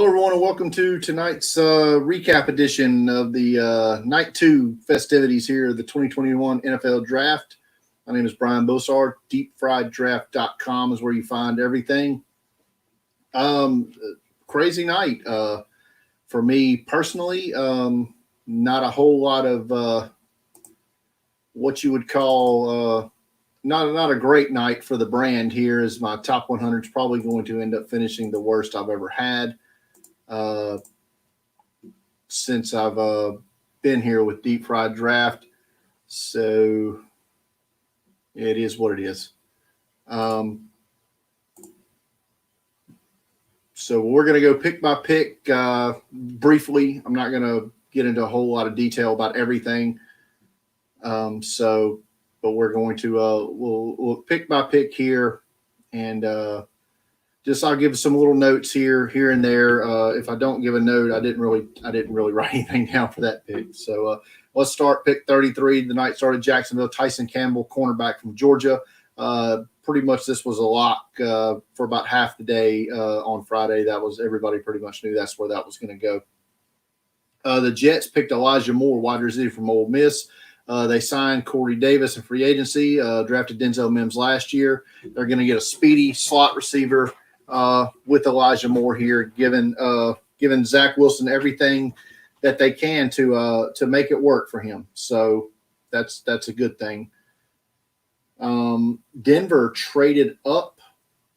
everyone, and welcome to tonight's recap edition of the Night 2 festivities here, the 2021 NFL Draft. My name is Brian Bosarge. DeepFriedDraft.com is where you find everything. Crazy night for me personally. Not a whole lot of what you would call not a great night for the brand here, as my top 100 is probably going to end up finishing the worst I've ever had since I've been here with Deep Fried Draft. So it is what it is. So we're going to go pick by pick briefly. I'm not going to get into a whole lot of detail about everything. But we're going to we'll pick by pick here, and I'll give some little notes here and there. If I don't give a note, I didn't really write anything down for that pick. So let's start pick 33. The night started Jacksonville. Tyson Campbell, cornerback from Georgia. Pretty much this was a lock for about half the day on Friday. That was everybody pretty much knew that's where that was going to go. The Jets picked Elijah Moore, wide receiver from Ole Miss. They signed Corey Davis in free agency, drafted Denzel Mims last year. They're going to get a speedy slot receiver with Elijah Moore here, giving Zach Wilson everything that they can to make it work for him. So that's a good thing. Denver traded up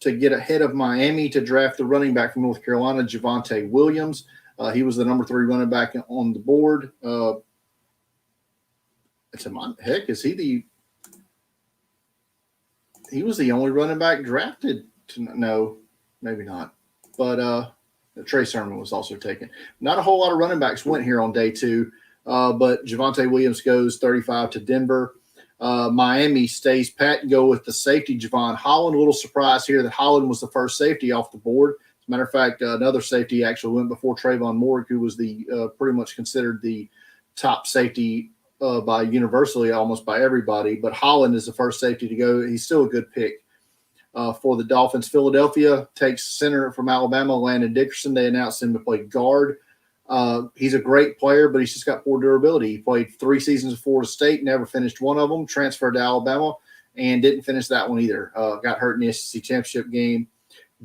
to get ahead of Miami to draft the running back from North Carolina, Javonte Williams. He was the number 3 running back on the board. He was the only running back drafted? No, maybe not. But Trey Sermon was also taken. Not a whole lot of running backs went here on day 2, but Javonte Williams goes 35 to Denver. Miami stays pat and go with the safety, Javon Holland. A little surprise here that Holland was the first safety off the board. As a matter of fact, another safety actually went before Trayvon Moore, who was the pretty much considered the top safety by universally, almost by everybody. But Holland is the first safety to go. He's still a good pick for the Dolphins. Philadelphia takes center from Alabama, Landon Dickerson. They announced him to play guard. He's a great player, but he's just got poor durability. He played 3 seasons at Florida State, never finished one of them, transferred to Alabama, and didn't finish that one either. Got hurt in the SEC championship game.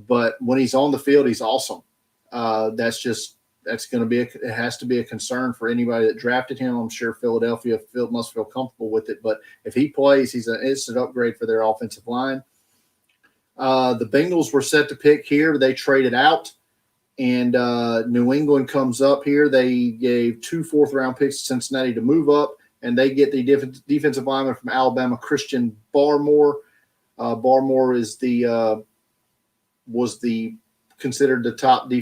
But when he's on the field, he's awesome. It has to be a concern for anybody that drafted him. I'm sure Philadelphia must feel comfortable with it. But if he plays, he's an instant upgrade for their offensive line. The Bengals were set to pick here. They traded out, and New England comes up here. They gave 2 4th-round picks to Cincinnati to move up, and they get the defensive lineman from Alabama, Christian Barmore. Barmore was considered the top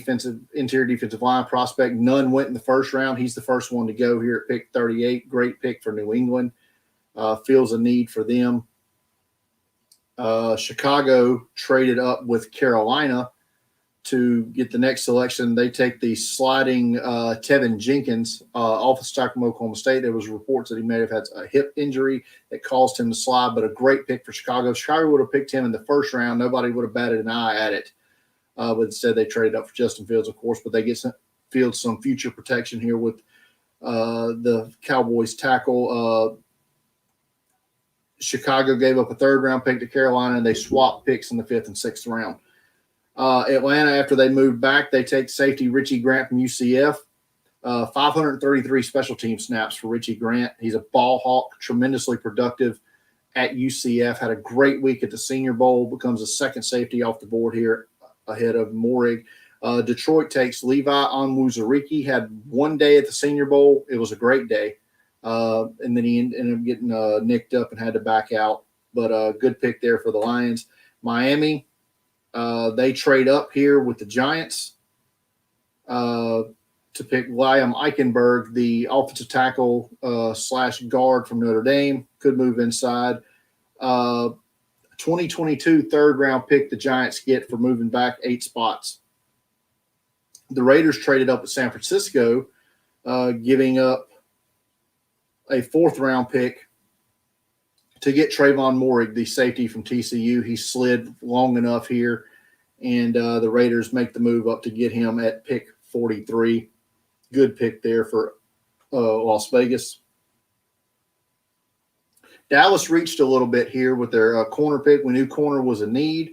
interior defensive line prospect. None went in the first round. He's the first one to go here at pick 38. Great pick for New England. Feels a need for them. Chicago traded up with Carolina to get the next selection. They take the sliding Tevin Jenkins off of Stockton, Oklahoma State. There was reports that he may have had a hip injury that caused him to slide, but a great pick for Chicago. Chicago would have picked him in the first round. Nobody would have batted an eye at it. But instead they traded up for Justin Fields, of course, but they get Fields some future protection here with the Cowboys tackle. Chicago gave up a 3rd-round pick to Carolina, and they swapped picks in the 5th and 6th round. Atlanta, after they moved back, they take safety Richie Grant from UCF. 533 special team snaps for Richie Grant. He's a ball hawk, tremendously productive at UCF. Had a great week at the Senior Bowl, becomes a 2nd safety off the board here ahead of Morig. Detroit takes Levi Onwuzurike. Had 1 day at the Senior Bowl. It was a great day. And then he ended up getting nicked up and had to back out. But a good pick there for the Lions. Miami, they trade up here with the Giants to pick Liam Eichenberg, the offensive tackle / guard from Notre Dame. Could move inside. 2022 3rd-round pick the Giants get for moving back 8 spots. The Raiders traded up at San Francisco, giving up a 4th-round pick to get Trayvon Morig, the safety from TCU. He slid long enough here, and the Raiders make the move up to get him at pick 43. Good pick there for Las Vegas. Dallas reached a little bit here with their corner pick. We knew corner was a need,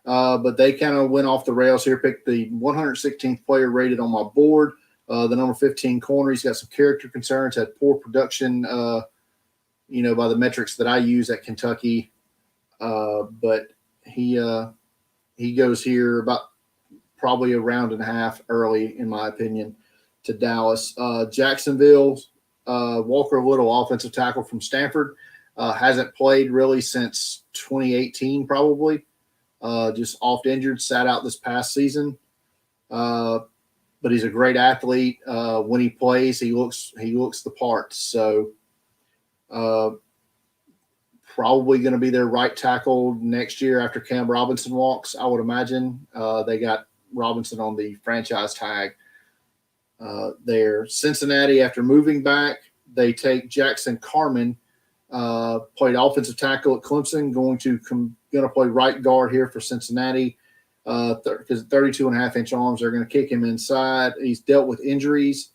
but they kind of went off the rails here, picked the 116th player rated on my board, the number 15 corner. He's got some character concerns, had poor production, by the metrics that I use at Kentucky. But he goes here about probably a round and a half early, in my opinion, to Dallas. Jacksonville, Walker Little, offensive tackle from Stanford, hasn't played really since 2018, probably. Just oft injured, sat out this past season. But he's a great athlete. When he plays, he looks the part. So probably going to be their right tackle next year after Cam Robinson walks, I would imagine. They got Robinson on the franchise tag there. Cincinnati, after moving back, they take Jackson Carman, played offensive tackle at Clemson, going to play right guard here for Cincinnati because 32.5-inch arms, they're going to kick him inside. He's dealt with injuries.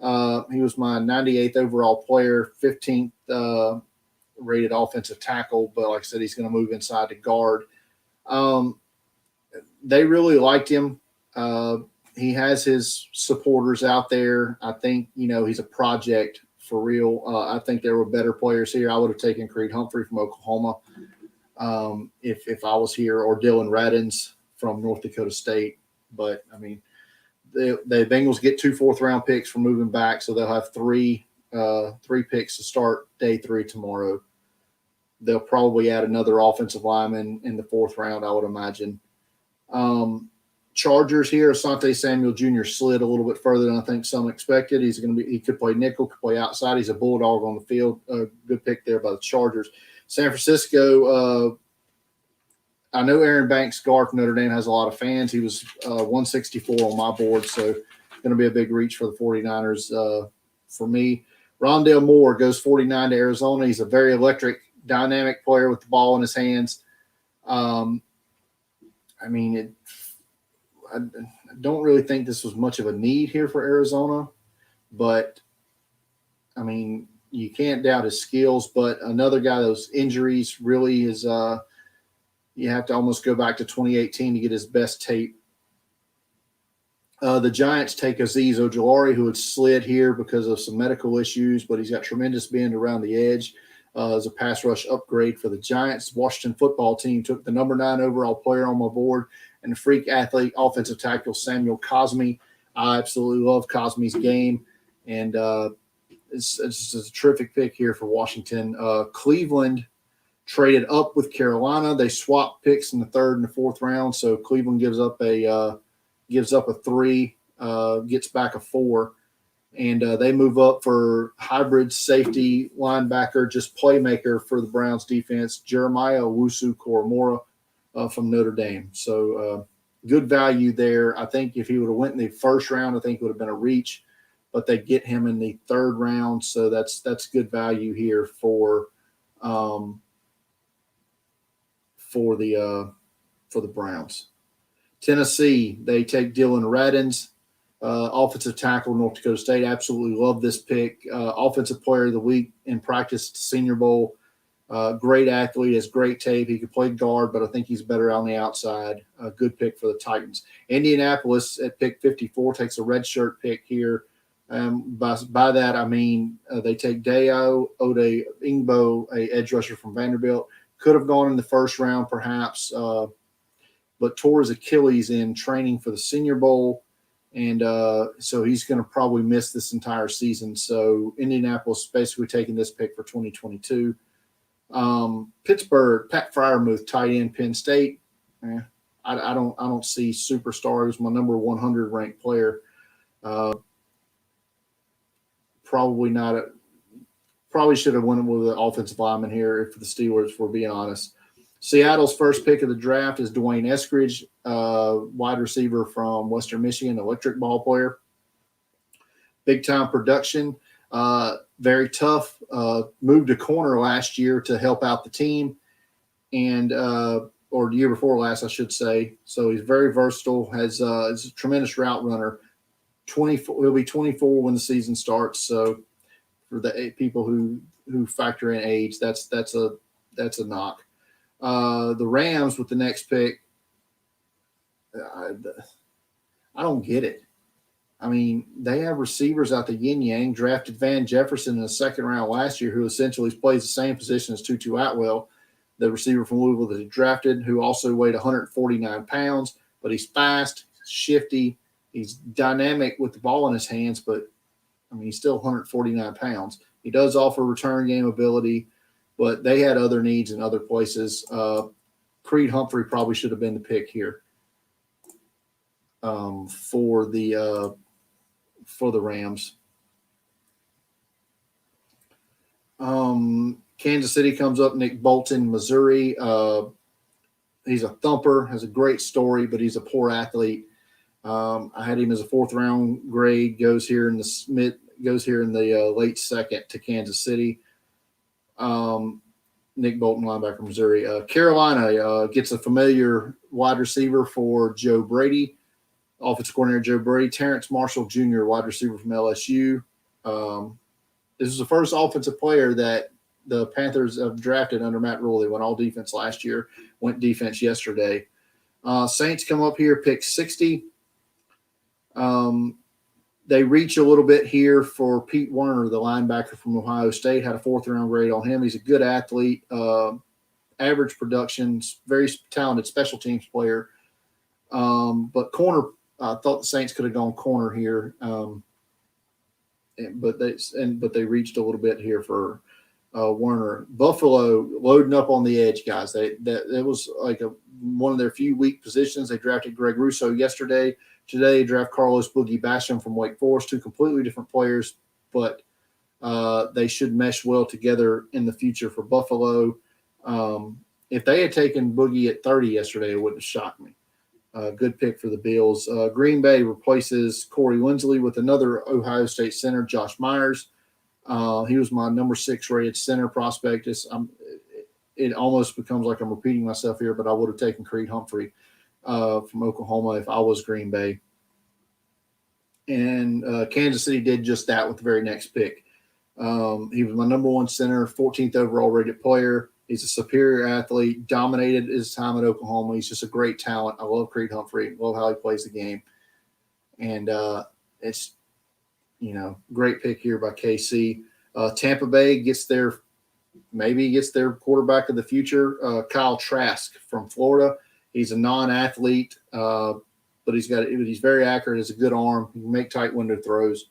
He was my 98th overall player, 15th rated offensive tackle, but like I said, he's going to move inside to guard. They really liked him. He has his supporters out there. I think, he's a project for real. I think there were better players here. I would have taken Creed Humphrey from Oklahoma if I was here, or Dylan Radins from North Dakota State. But, the Bengals get 2 fourth-round picks for moving back, so they'll have three picks to start day 3 tomorrow. They'll probably add another offensive lineman in the 4th round, I would imagine. Chargers here, Asante Samuel Jr. slid a little bit further than I think some expected. He could play nickel, could play outside. He's a bulldog on the field. Good pick there by the Chargers. San Francisco, I know Aaron Banks, guard from Notre Dame, has a lot of fans. He was 164 on my board, so going to be a big reach for the 49ers for me. Rondale Moore goes 49 to Arizona. He's a very electric, dynamic player with the ball in his hands. I don't really think this was much of a need here for Arizona, but you can't doubt his skills. But another guy, those injuries really is you have to almost go back to 2018 to get his best tape. The Giants take Azeez Ojulari, who had slid here because of some medical issues, but he's got tremendous bend around the edge. As a pass rush upgrade for the Giants. Washington football team took the number 9 overall player on my board, and the freak athlete, offensive tackle Samuel Cosmi. I absolutely love Cosmi's game, and it's a terrific pick here for Washington. Cleveland traded up with Carolina. They swapped picks in the 3rd and the 4th round, so Cleveland gives up a 3, gets back a 4. And they move up for hybrid safety linebacker, just playmaker for the Browns defense, Jeremiah Owusu-Koramoah from Notre Dame. So good value there. I think if he would have went in the 1st round, I think it would have been a reach, but they get him in the 3rd round. So that's good value here for the Browns. Tennessee, they take Dylan Radins. Offensive tackle, North Dakota State. Absolutely love this pick. Offensive player of the week in practice at Senior Bowl. Great athlete, has great tape. He could play guard, but I think he's better on the outside. A good pick for the Titans. Indianapolis at pick 54 takes a redshirt pick here. By that, I mean they take Dayo Ode Ingbo, a edge rusher from Vanderbilt. Could have gone in the 1st round, perhaps, but tore his Achilles in training for the Senior Bowl. And so he's going to probably miss this entire season. So Indianapolis basically taking this pick for 2022. Pittsburgh, Pat Freiermuth, tight end, Penn State. I don't see superstar. He was my number 100 ranked player. Probably not. Probably should have went with the offensive lineman here if the Steelers, if we're being honest. Seattle's first pick of the draft is Dwayne Eskridge, wide receiver from Western Michigan, electric ball player. Big-time production, very tough. Moved to corner last year to help out the team, and or the year before last, I should say. So he's very versatile, is a tremendous route runner. 24. He'll be 24 when the season starts. So for the people who factor in age, that's a knock. The Rams with the next pick, I don't get it. I mean, they have receivers out the yin yang. Drafted Van Jefferson in the second round last year, who essentially plays the same position as Tutu Atwell, the receiver from Louisville that he drafted, who also weighed 149 pounds, but he's fast, shifty, he's dynamic with the ball in his hands, but I mean, he's still 149 pounds. He does offer return game ability, but they had other needs in other places. Creed Humphrey probably should have been the pick here for the Rams. Kansas City comes up. Nick Bolton, Missouri. He's a thumper, has a great story, but he's a poor athlete. I had him as a 4th round grade. Goes here in the late second to Kansas City. Nick Bolton, linebacker, Missouri. Carolina gets a familiar wide receiver for Joe Brady, offensive coordinator Joe Brady. Terrence Marshall Jr., wide receiver from LSU. This is the first offensive player that the Panthers have drafted under Matt Rule. They went all defense last year, went defense yesterday. Saints come up here, pick 60. They reach a little bit here for Pete Werner, the linebacker from Ohio State. Had a 4th round grade on him. He's a good athlete, average production, very talented special teams player. But corner, I thought the Saints could have gone corner here. But they reached a little bit here for Werner. Buffalo loading up on the edge, guys. It was like one of their few weak positions. They drafted Greg Russo yesterday. Today, draft Carlos Boogie Basham from Wake Forest, 2 completely different players, but they should mesh well together in the future for Buffalo. If they had taken Boogie at 30 yesterday, it wouldn't have shocked me. Good pick for the Bills. Green Bay replaces Corey Linsley with another Ohio State center, Josh Myers. He was my number 6 rated center prospect. It almost becomes like I'm repeating myself here, but I would have taken Creed Humphrey from Oklahoma if I was Green Bay. And Kansas City did just that with the very next pick. He was my number 1 center, 14th overall rated player. He's a superior athlete, dominated his time at Oklahoma. He's just a great talent. I love Creed Humphrey. Love how he plays the game. And it's, great pick here by KC. Tampa Bay gets their quarterback of the future, Kyle Trask from Florida. He's a non-athlete, but he's very accurate. Has a good arm. He can make tight window throws.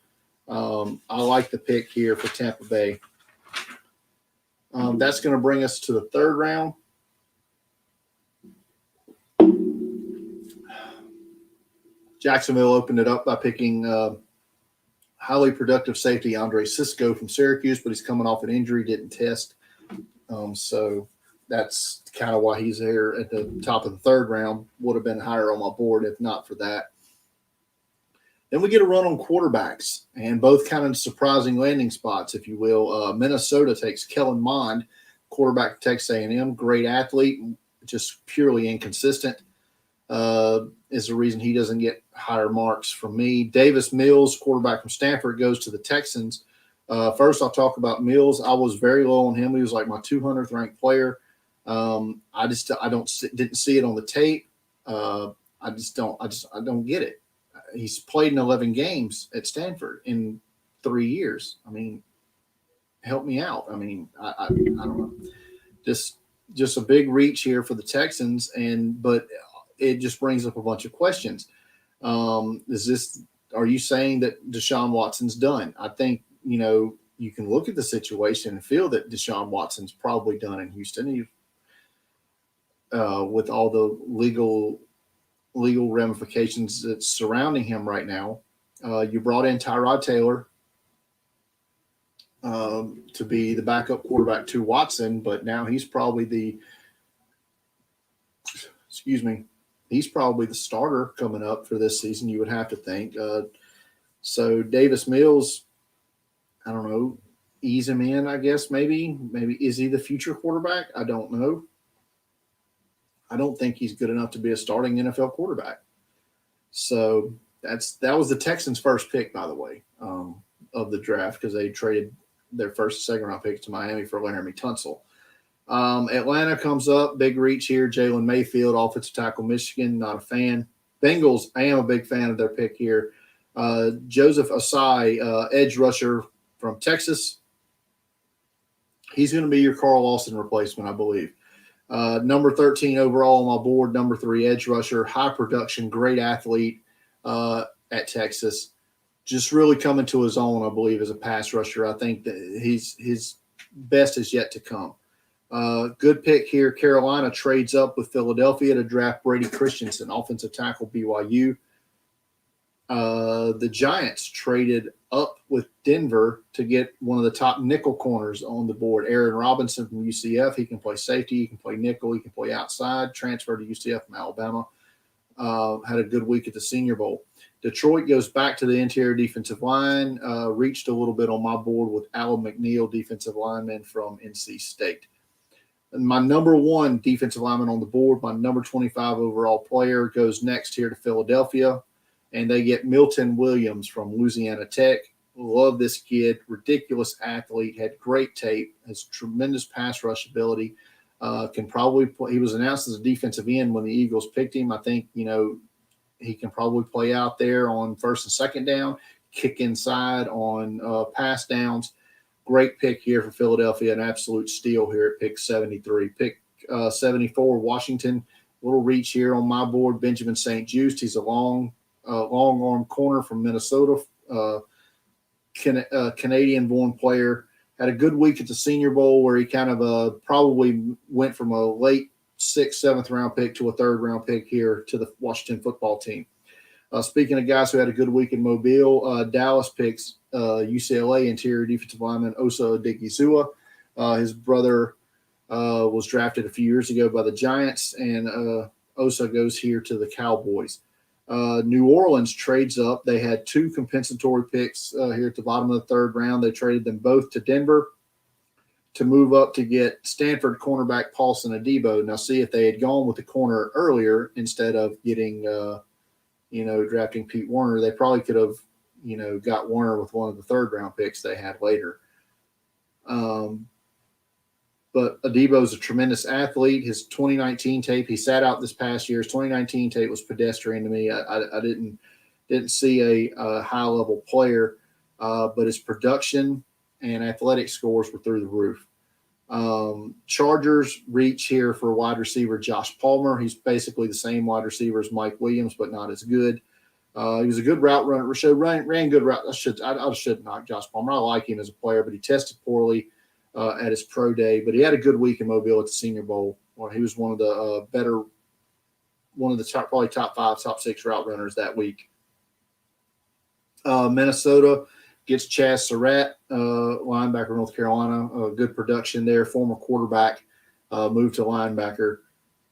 I like the pick here for Tampa Bay. That's going to bring us to the 3rd round. Jacksonville opened it up by picking highly productive safety Andre Cisco from Syracuse, but he's coming off an injury, didn't test. So that's kind of why he's there at the top of the 3rd round. Would have been higher on my board if not for that. Then we get a run on quarterbacks, and both kind of surprising landing spots, if you will. Minnesota takes Kellen Mond, quarterback of Texas A&M, great athlete, just purely inconsistent. Is the reason he doesn't get higher marks from me. Davis Mills, quarterback from Stanford, goes to the Texans. First, I'll talk about Mills. I was very low on him. He was like my 200th ranked player. I didn't see it on the tape. I don't get it. He's played in 11 games at Stanford in 3 years. I mean, help me out. I mean, I don't know. Just a big reach here for the Texans, but it just brings up a bunch of questions. Are you saying that Deshaun Watson's done? I think, you can look at the situation and feel that Deshaun Watson's probably done in Houston. With all the legal ramifications that's surrounding him right now. You brought in Tyrod Taylor to be the backup quarterback to Watson, but now he's probably the starter coming up for this season, you would have to think. So Davis Mills, I don't know, ease him in, I guess, maybe. Is he the future quarterback? I don't know. I don't think he's good enough to be a starting NFL quarterback. So that was the Texans' first pick, by the way, of the draft, because they traded their first and second round picks to Miami for Laramie Tunsil. Atlanta comes up, big reach here. Jalen Mayfield, offensive tackle, Michigan. Not a fan. Bengals, I am a big fan of their pick here. Joseph Asai, edge rusher from Texas. He's going to be your Carl Lawson replacement, I believe. Number 13 overall on my board, number 3 edge rusher, high production, great athlete at Texas. Just really coming to his own, I believe, as a pass rusher. I think that his best is yet to come. Good pick here. Carolina trades up with Philadelphia to draft Brady Christensen, offensive tackle, BYU. The Giants traded up with Denver to get one of the top nickel corners on the board, Aaron Robinson from UCF. He can play safety. He can play nickel. He can play outside. Transferred to UCF from Alabama. Had a good week at the Senior Bowl. Detroit goes back to the interior defensive line. Reached a little bit on my board with Alan McNeil, defensive lineman from NC State. And my number 1 defensive lineman on the board, my number 25 overall player, goes next here to Philadelphia. And they get Milton Williams from Louisiana Tech. Love this kid. Ridiculous athlete. Had great tape. Has tremendous pass rush ability. Can probably play. He was announced as a defensive end when the Eagles picked him. I think, he can probably play out there on first and second down, kick inside on pass downs. Great pick here for Philadelphia. An absolute steal here at pick 73. Pick 74, Washington. Little reach here on my board. Benjamin St. Juste. He's a long arm corner from Minnesota, Canadian-born player. Had a good week at the Senior Bowl where he kind of probably went from a late 6th, 7th round pick to a 3rd round pick here to the Washington football team. Speaking of guys who had a good week in Mobile, Dallas picks UCLA interior defensive lineman Osa Odighizuwa. His brother was drafted a few years ago by the Giants, and Osa goes here to the Cowboys. New Orleans trades up. They had 2 compensatory picks here at the bottom of the 3rd round. They traded them both to Denver to move up to get Stanford cornerback Paulson Adebo. Now, see, if they had gone with the corner earlier instead of getting, drafting Pete Werner, they probably could have, got Werner with one of the 3rd round picks they had later. But Adebo's a tremendous athlete. His 2019 tape, he sat out this past year. His 2019 tape was pedestrian to me. I didn't see a high-level player, but his production and athletic scores were through the roof. Chargers reach here for wide receiver Josh Palmer. He's basically the same wide receiver as Mike Williams, but not as good. He was a good route runner. Ran good route. I should knock Josh Palmer. I like him as a player, but he tested poorly at his pro day. But he had a good week in Mobile at the Senior Bowl. Well, he was one of the probably top 5, top 6 route runners that week. Minnesota gets Chaz Surratt, linebacker, North Carolina. Good production there. Former quarterback, moved to linebacker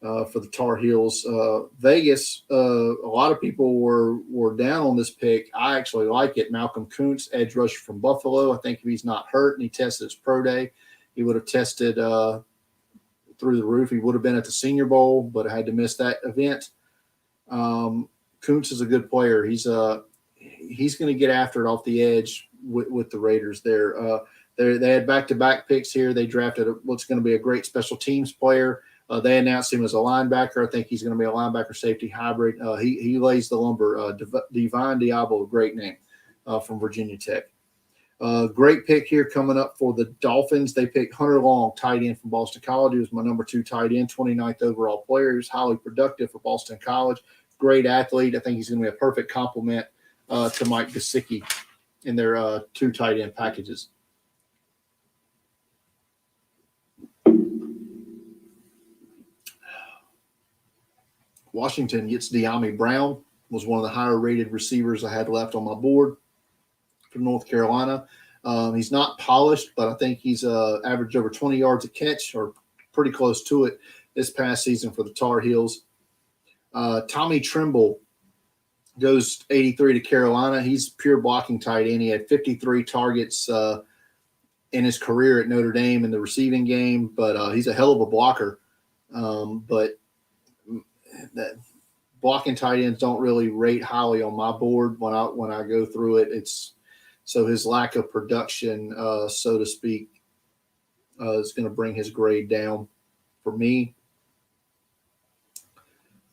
for the Tar Heels. Vegas, a lot of people were down on this pick. I actually like it. Malcolm Kuntz, edge rusher from Buffalo. I think if he's not hurt and he tested his pro day, he would have tested through the roof. He would have been at the Senior Bowl, but I had to miss that event. Kuntz is a good player. He's going to get after it off the edge with the Raiders there. They had back-to-back picks here. They drafted what's going to be a great special teams player. They announced him as a linebacker. I think he's going to be a linebacker safety hybrid. He lays the lumber. Divine Diablo, a great name from Virginia Tech. Great pick here coming up for the Dolphins. They picked Hunter Long, tight end from Boston College. He was my number 2 tight end, 29th overall player. He was highly productive for Boston College. Great athlete. I think he's going to be a perfect complement to Mike Gesicki in their 2 tight end packages. Washington gets De'Ami Brown, was one of the higher rated receivers I had left on my board from North Carolina. He's not polished, but I think he's averaged over 20 yards a catch or pretty close to it this past season for the Tar Heels. Tommy Tremble goes 83 to Carolina. He's pure blocking tight end. He had 53 targets in his career at Notre Dame in the receiving game, but he's a hell of a blocker. But blocking tight ends don't really rate highly on my board when I go through it. It's so his lack of production, so to speak, is going to bring his grade down for me.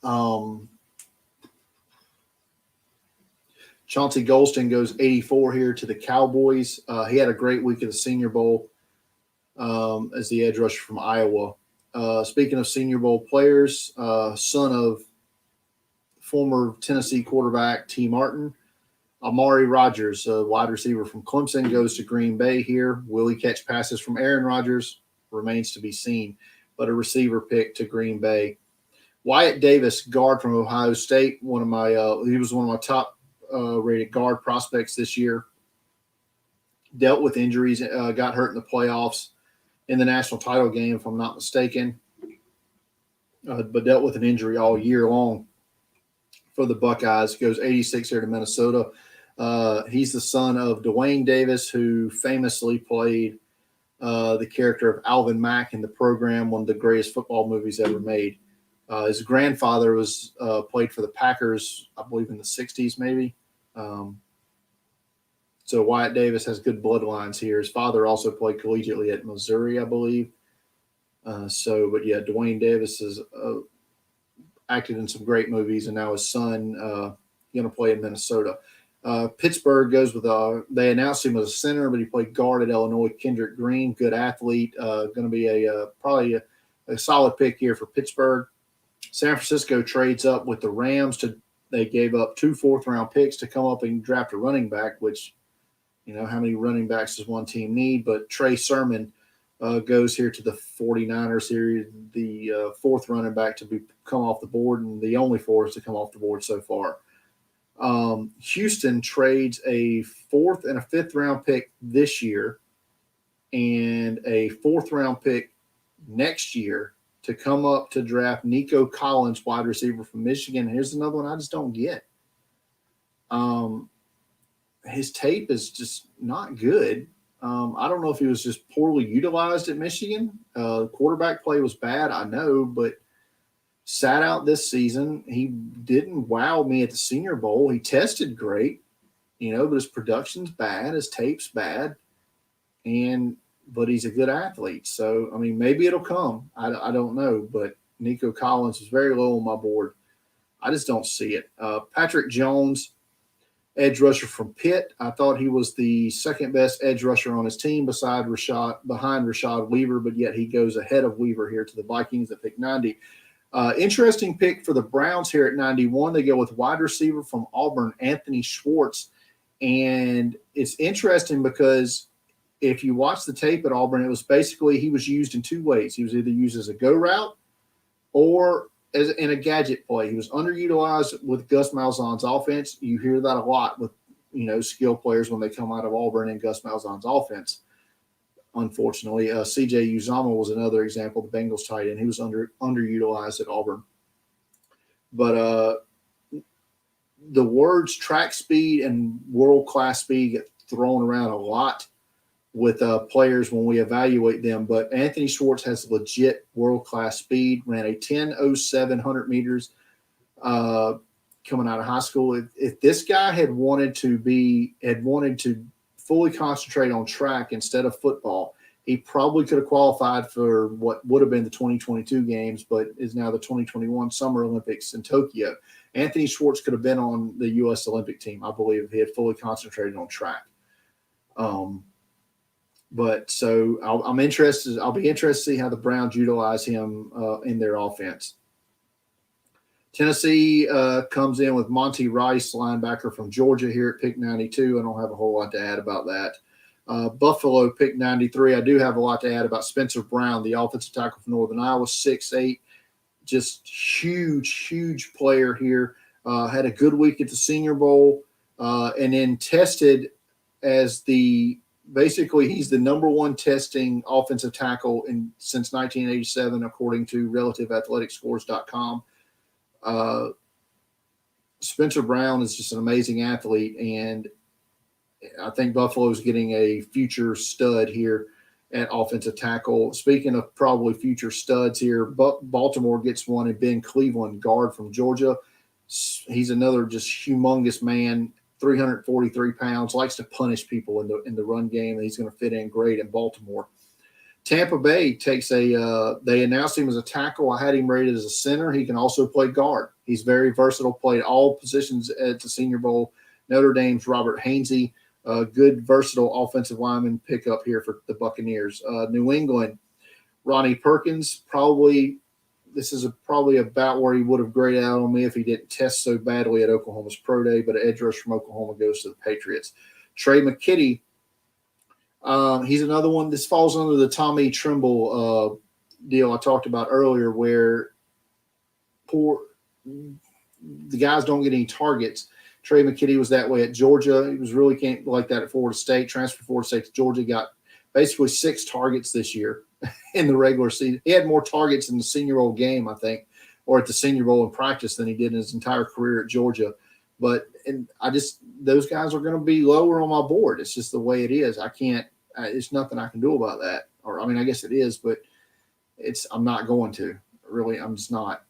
Chauncey Golston goes 84 here to the Cowboys. He had a great week at the Senior Bowl as the edge rusher from Iowa. Speaking of Senior Bowl players, son of former Tennessee quarterback T. Martin, Amari Rodgers, a wide receiver from Clemson, goes to Green Bay here. Will he catch passes from Aaron Rodgers? Remains to be seen, but a receiver pick to Green Bay. Wyatt Davis, guard from Ohio State, he was one of my top rated guard prospects this year. Dealt with injuries, got hurt in the playoffs in the national title game, if I'm not mistaken, but dealt with an injury all year long for the Buckeyes. Goes 86 here to Minnesota. He's the son of Dwayne Davis, who famously played the character of Alvin Mack in The Program, one of the greatest football movies ever made. His grandfather was played for the Packers, I believe, in the 60s maybe. So Wyatt Davis has good bloodlines here. His father also played collegiately at Missouri, I believe. But yeah, Dwayne Davis has acted in some great movies, and now his son going to play in Minnesota. Pittsburgh goes with they announced him as a center, but he played guard at Illinois. Kendrick Green, good athlete, going to be probably a solid pick here for Pittsburgh. San Francisco trades up with the Rams. They gave up 2 fourth-round picks to come up and draft a running back, which, how many running backs does one team need? But Trey Sermon goes here to the 49ers here, the fourth running back to come off the board, and the only fourth to come off the board so far. Houston trades a 4th and a 5th round pick this year and a 4th round pick next year to come up to draft Nico Collins, wide receiver from Michigan. Here's another one I just don't get. His tape is just not good. I don't know if he was just poorly utilized at Michigan. Quarterback play was bad, I know, but sat out this season. He didn't wow me at the Senior Bowl. He tested great, but his production's bad. His tape's bad. But he's a good athlete. So, maybe it'll come. I don't know. But Nico Collins is very low on my board. I just don't see it. Patrick Jones, edge rusher from Pitt. I thought he was the second best edge rusher on his team behind Rashad Weaver, but yet he goes ahead of Weaver here to the Vikings at pick 90. Interesting pick for the Browns here at 91. They go with wide receiver from Auburn, Anthony Schwartz. And it's interesting because if you watch the tape at Auburn, it was basically he was used in 2 ways. He was either used as a go route or in a gadget play. He was underutilized with Gus Malzahn's offense. You hear that a lot with, skill players when they come out of Auburn and Gus Malzahn's offense. Unfortunately, C.J. Uzomah was another example, the Bengals tight end. He was underutilized at Auburn. But the words track speed and world-class speed get thrown around a lot with players when we evaluate them. But Anthony Schwartz has legit world-class speed, ran a 10.07 100 meters coming out of high school. If this guy had wanted to fully concentrate on track instead of football, he probably could have qualified for what would have been the 2022 games, but is now the 2021 Summer Olympics in Tokyo. Anthony Schwartz could have been on the U.S. Olympic team, I believe, if he had fully concentrated on track. But so I'll be interested to see how the Browns utilize him in their offense. Tennessee comes in with Monty Rice, linebacker from Georgia here at pick 92. I don't have a whole lot to add about that. Buffalo, pick 93. I do have a lot to add about Spencer Brown, the offensive tackle from Northern Iowa, 6'8", just huge player here. Had a good week at the Senior Bowl and then tested as basically he's the number 1 testing offensive tackle since 1987, according to relativeathleticscores.com. Spencer Brown is just an amazing athlete, and I think Buffalo is getting a future stud here at offensive tackle. Speaking of probably future studs here, Baltimore gets one in Ben Cleveland, guard from Georgia. He's another just humongous man, 343 pounds, likes to punish people in the run game, and he's going to fit in great in Baltimore. Tampa Bay takes they announced him as a tackle. I had him rated as a center. He can also play guard. He's very versatile, played all positions at the Senior Bowl. Notre Dame's Robert Hainsey, good, versatile offensive lineman pickup here for the Buccaneers. New England, Ronnie Perkins, probably about where he would have graded out on me if he didn't test so badly at Oklahoma's Pro Day, but an edge rush from Oklahoma goes to the Patriots. Trey McKitty, he's another one. This falls under the Tommy Tremble deal I talked about earlier, where the guys don't get any targets. Trey McKitty was that way at Georgia. He was really can't like that at Florida State. Transferred Florida State to Georgia, got basically 6 targets this year in the regular season. He had more targets in the Senior Bowl game, I think, or at the Senior Bowl in practice than he did in his entire career at Georgia. But those guys are going to be lower on my board. It's just the way it is. It's nothing I can do about that. Or, I mean, I guess it is, but I'm not going to. Really, I'm just not.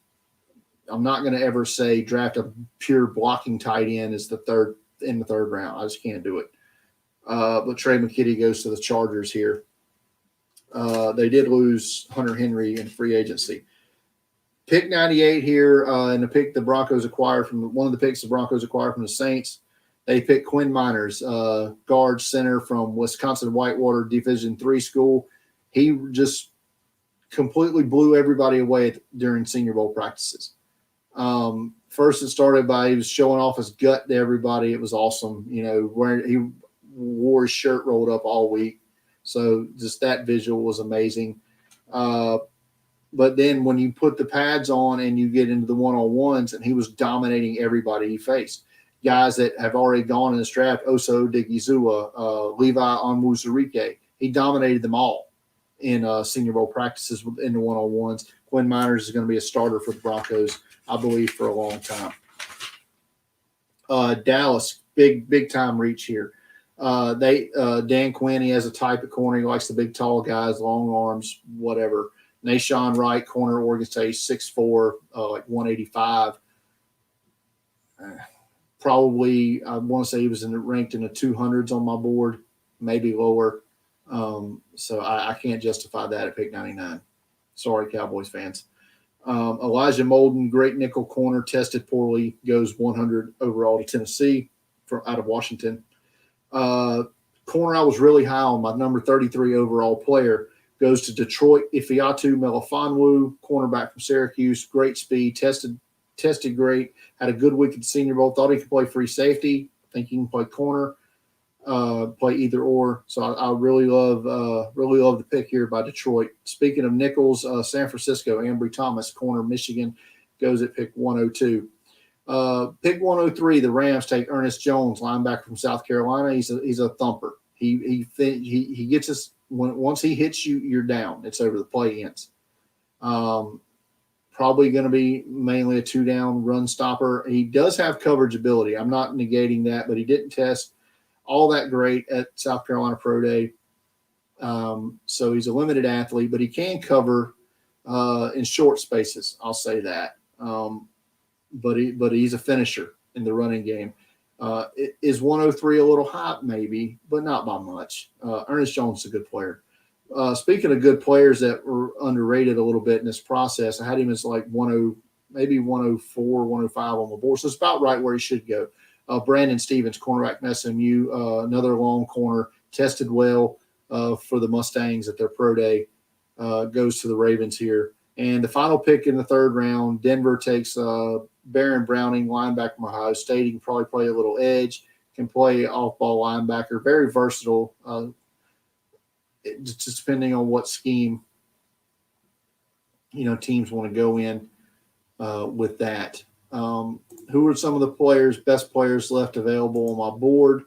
I'm not going to ever say draft a pure blocking tight end in the third round. I just can't do it. But Trey McKitty goes to the Chargers here. They did lose Hunter Henry in free agency. Pick 98 here, and the pick the Broncos acquired from one of the picks the Broncos acquired from the Saints. They picked Quinn Miners, guard center from Wisconsin Whitewater Division III school. He just completely blew everybody away during Senior Bowl practices. First, it started by he was showing off his gut to everybody. It was awesome, where he wore his shirt rolled up all week. So just that visual was amazing. But then when you put the pads on and you get into the one-on-ones, and he was dominating everybody he faced. Guys that have already gone in this draft, Oso Digizua, Levi Onwuzurike, he dominated them all in Senior Bowl practices in the one-on-ones. Quinn Miners is going to be a starter for the Broncos, I believe, for a long time. Dallas, big time reach here. Dan Quinn, he has a type of corner. He likes the big, tall guys, long arms, whatever. Nashawn Wright, corner, Oregon State, 6'4", like 185. Probably, I want to say he was ranked in the 200s on my board, maybe lower. So I can't justify that at pick 99. Sorry, Cowboys fans. Elijah Molden, great nickel corner, tested poorly, goes 100 overall to Tennessee out of Washington. Corner I was really high on, my number 33 overall player, goes to Detroit. Ifeatu Melifonwu, cornerback from Syracuse, great speed, tested great, had a good week at the Senior Bowl, thought he could play free safety, think he can play corner, play either or. So I really love the pick here by Detroit. Speaking of nickels, San Francisco, Ambry Thomas, corner, Michigan, goes at pick 102. Pick 103, the Rams take Ernest Jones, linebacker from South Carolina. He's a thumper. He gets us once he hits you, you're down. It's over. The play ends. Probably going to be mainly a 2-down run stopper. He does have coverage ability. I'm not negating that, but he didn't test all that great at South Carolina Pro Day. So he's a limited athlete, but he can cover in short spaces. I'll say that. But he's a finisher in the running game. Is 103 a little high? Maybe, but not by much. Ernest Jones is a good player. Speaking of good players that were underrated a little bit in this process, I had him as like 104, 105 on the board. So it's about right where he should go. Brandon Stevens, cornerback from SMU, another long corner, tested well for the Mustangs at their pro day, goes to the Ravens here. And the final pick in the third round, Denver takes Baron Browning, linebacker from Ohio State. He can probably play a little edge, can play off-ball linebacker, very versatile, just depending on what scheme teams want to go in with that. Who are some of the best players left available on my board?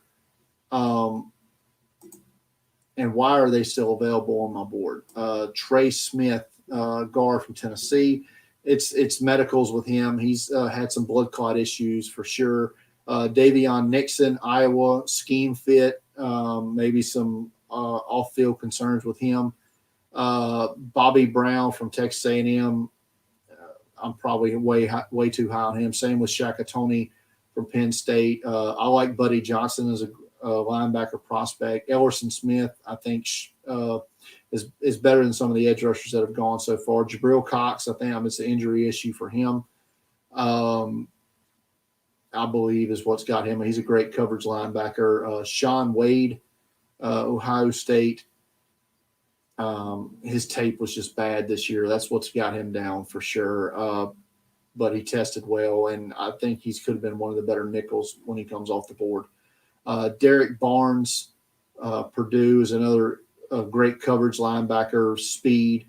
And why are they still available on my board? Trey Smith, guard from Tennessee. It's medicals with him. He's had some blood clot issues for sure. Davion Nixon, Iowa, scheme fit, maybe some off-field concerns with him. Bobby Brown from Texas A&M. I'm probably way too high on him. Same with Shaka Toney from Penn State. I like Buddy Johnson as a linebacker prospect. Ellerson Smith, I think, is better than some of the edge rushers that have gone so far. Jabril Cox, I think it's an injury issue for him. I believe is what's got him. He's a great coverage linebacker. Sean Wade, Ohio State. His tape was just bad this year. That's what's got him down for sure. But he tested well, and I think he could have been one of the better nickels when he comes off the board. Derek Barnes, Purdue, is another great coverage linebacker. Speed,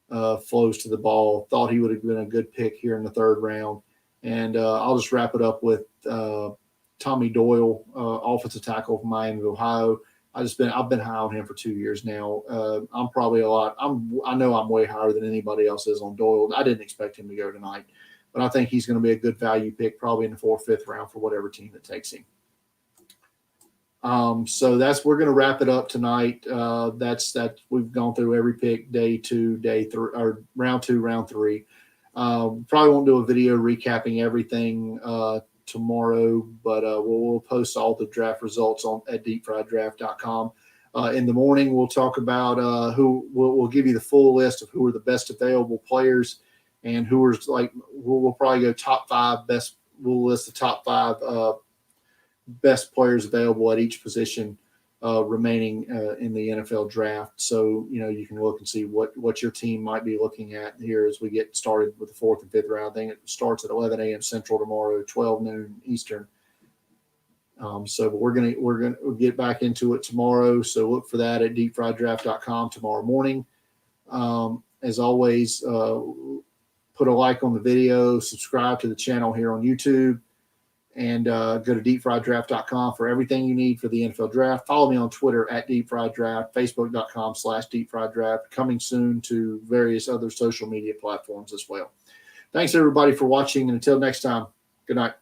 flows to the ball. Thought he would have been a good pick here in the third round. And I'll just wrap it up with Tommy Doyle, offensive tackle from Miami, Ohio. I've been high on him for 2 years now. I'm probably I know I'm way higher than anybody else is on Doyle. I didn't expect him to go tonight, but I think he's going to be a good value pick, probably in the 4th or 5th round for whatever team that takes him. So we're going to wrap it up tonight. We've gone through every pick, day 2, day 3, or round 2, round 3. Probably won't do a video recapping everything tomorrow, but we'll post all the draft results at deepfrieddraft.com. In the morning, we'll talk about we'll give you the full list of who are the best available players and who are we'll probably go top 5 best. We'll list the top 5 best players available at each position remaining in the NFL draft. So, you can look and see what your team might be looking at here as we get started with the 4th and 5th round. I think it starts at 11 a.m. Central tomorrow, 12 noon Eastern. So we're gonna get back into it tomorrow. So look for that at deepfrieddraft.com tomorrow morning. As always, put a like on the video, subscribe to the channel here on YouTube, and go to deepfrieddraft.com for everything you need for the NFL draft. Follow me on Twitter at deepfrieddraft, facebook.com/deepfrieddraft, coming soon to various other social media platforms as well. Thanks everybody for watching, and until next time, good night.